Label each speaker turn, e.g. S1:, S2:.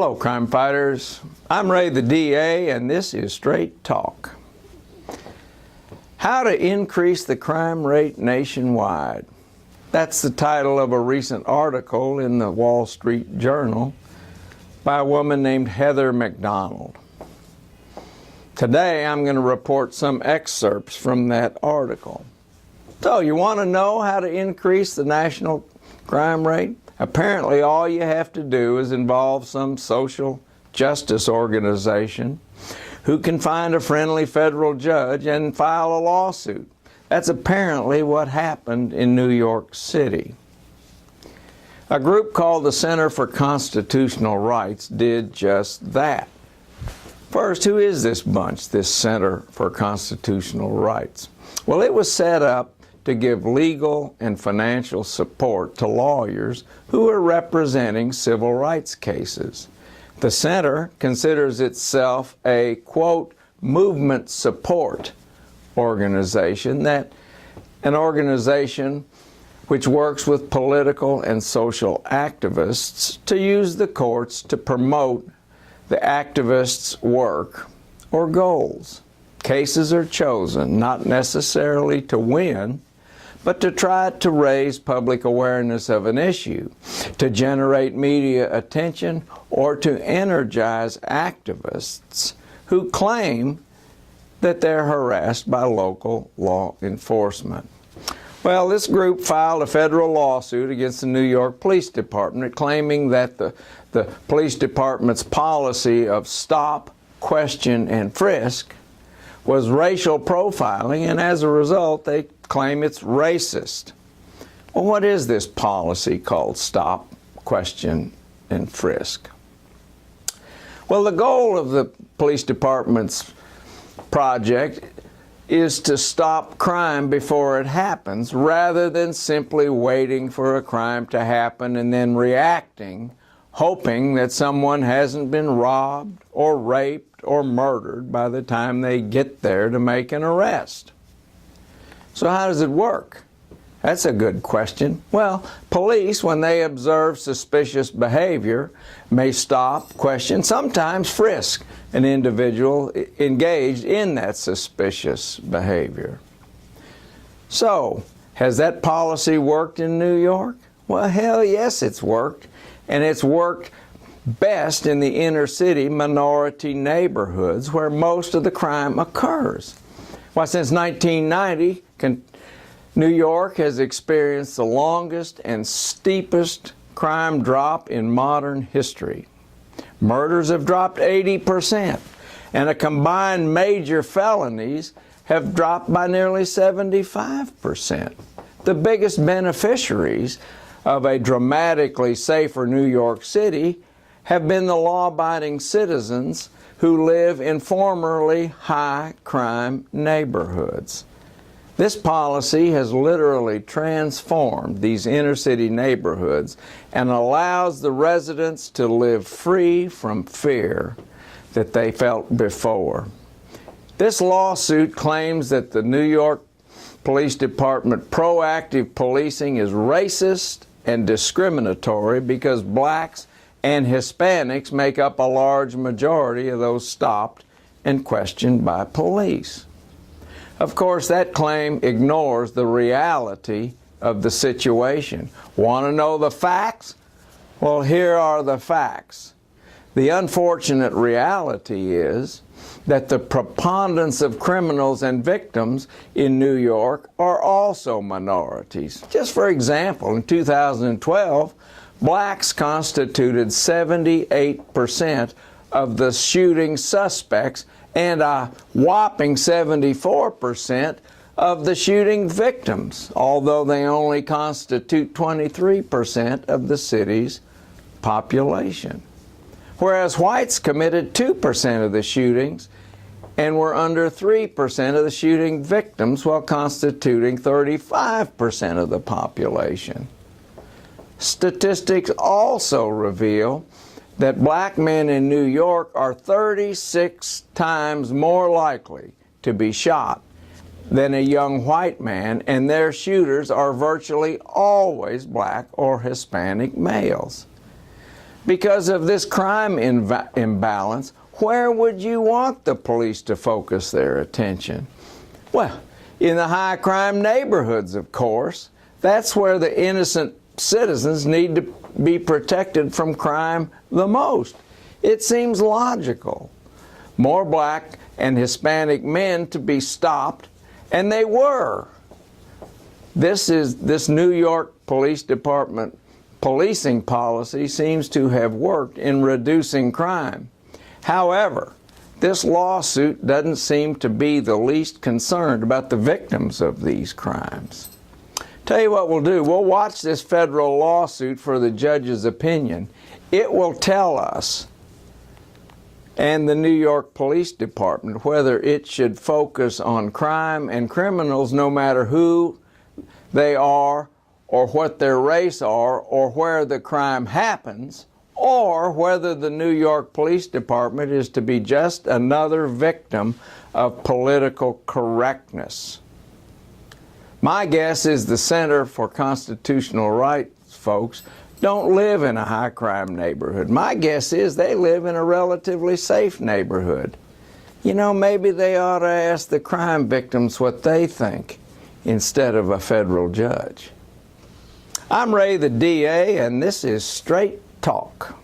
S1: Hello, crime fighters. I'm Ray the DA, and this is Straight Talk. How to increase the crime rate nationwide. That's the title of a recent article in the Wall Street Journal by a woman named Heather McDonald. Today, I'm going to report some excerpts from that article. So, you want to know how to increase the national crime rate? Apparently, all you have to do is involve some social justice organization who can find a friendly federal judge and file a lawsuit. That's apparently what happened in New York City. A group called the Center for Constitutional Rights did just that. First, who is this bunch, this Center for Constitutional Rights? Well, it was set up to give legal and financial support to lawyers who are representing civil rights cases. The center considers itself a, quote, movement support organization, an organization which works with political and social activists to use the courts to promote the activists' work or goals. Cases are chosen not necessarily to win, but to try to raise public awareness of an issue, to generate media attention, or to energize activists who claim that they're harassed by local law enforcement. Well, this group filed a federal lawsuit against the New York Police Department claiming that the police department's policy of stop, question, and frisk was racial profiling, and as a result, they claim it's racist. Well, what is this policy called stop, question, and frisk? Well, the goal of the police department's project is to stop crime before it happens, rather than simply waiting for a crime to happen and then reacting, hoping that someone hasn't been robbed or raped or murdered by the time they get there to make an arrest. So how does it work? That's a good question. Well, police, when they observe suspicious behavior, may stop, question, sometimes frisk an individual engaged in that suspicious behavior. So, has that policy worked in New York? Well, hell yes, it's worked. And it's worked best in the inner city minority neighborhoods where most of the crime occurs. Why, since 1990, New York has experienced the longest and steepest crime drop in modern history. Murders have dropped 80%, and a combined major felonies have dropped by nearly 75%. The biggest beneficiaries of a dramatically safer New York City have been the law-abiding citizens who live in formerly high-crime neighborhoods. This policy has literally transformed these inner-city neighborhoods and allows the residents to live free from fear that they felt before. This lawsuit claims that the New York Police Department proactive policing is racist and discriminatory because blacks and Hispanics make up a large majority of those stopped and questioned by police. Of course, that claim ignores the reality of the situation. Want to know the facts? Well, here are the facts. The unfortunate reality is that the preponderance of criminals and victims in New York are also minorities. Just for example, in 2012, blacks constituted 78% of the shooting suspects and a whopping 74% of the shooting victims, although they only constitute 23% of the city's population. Whereas whites committed 2% of the shootings and were under 3% of the shooting victims while constituting 35% of the population. Statistics also reveal that black men in New York are 36 times more likely to be shot than a young white man, and their shooters are virtually always black or Hispanic males. Because of this crime imbalance, where would you want the police to focus their attention? Well, in the high crime neighborhoods, of course. That's where the innocent citizens need to be protected from crime the most. It seems logical. More black and Hispanic men to be stopped, and they were. This New York Police Department policing policy seems to have worked in reducing crime. However, this lawsuit doesn't seem to be the least concerned about the victims of these crimes. Tell you what we'll do. We'll watch this federal lawsuit for the judge's opinion. It will tell us, and the New York Police Department, whether it should focus on crime and criminals no matter who they are or what their race are or where the crime happens, or whether the New York Police Department is to be just another victim of political correctness. My guess is the Center for Constitutional Rights folks don't live in a high crime neighborhood. My guess is they live in a relatively safe neighborhood. You know, maybe they ought to ask the crime victims what they think instead of a federal judge. I'm Ray the DA, and this is Straight Talk.